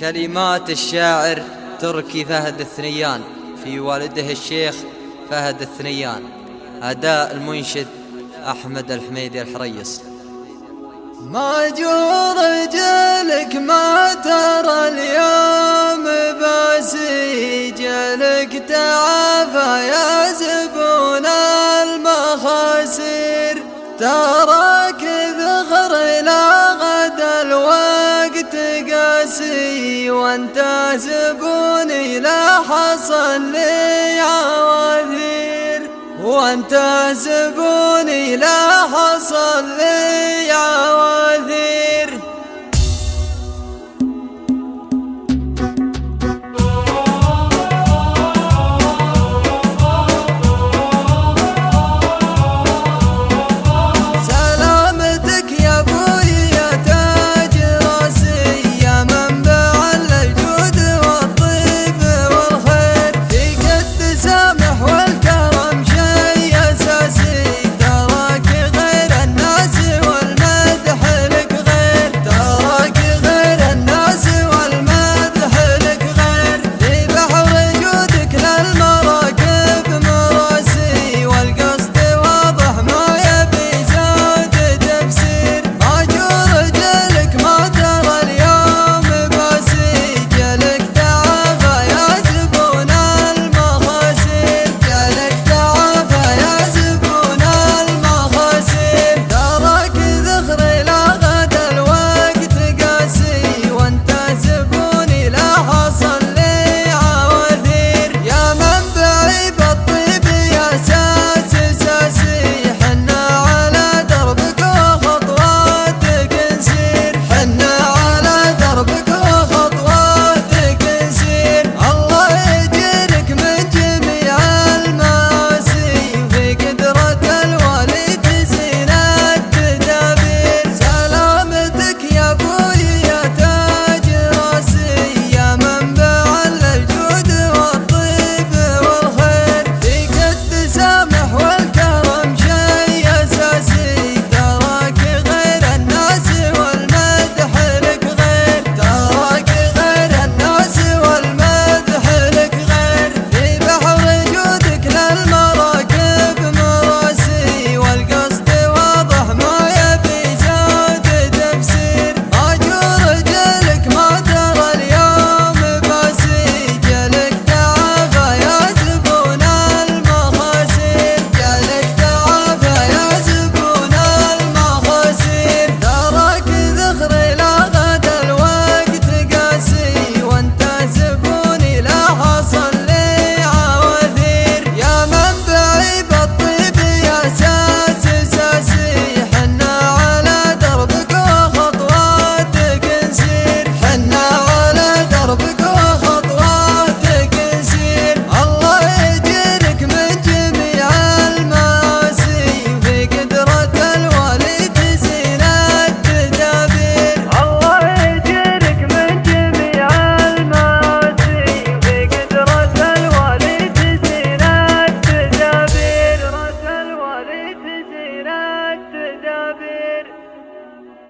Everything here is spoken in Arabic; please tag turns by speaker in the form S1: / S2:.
S1: كلمات الشاعر تركي فهد الثنيان في والده الشيخ فهد الثنيان. أداء المنشد أحمد الحميدي الحريص.
S2: ماجور رجلك ما ترى اليوم بسيجلك تعافى يا زبون المخاسر، تراك ذخر لا غد الوقت قاسي، وانت زبوني لا حصل لي عواذير، وانت زبوني لا حصل لي عواذير.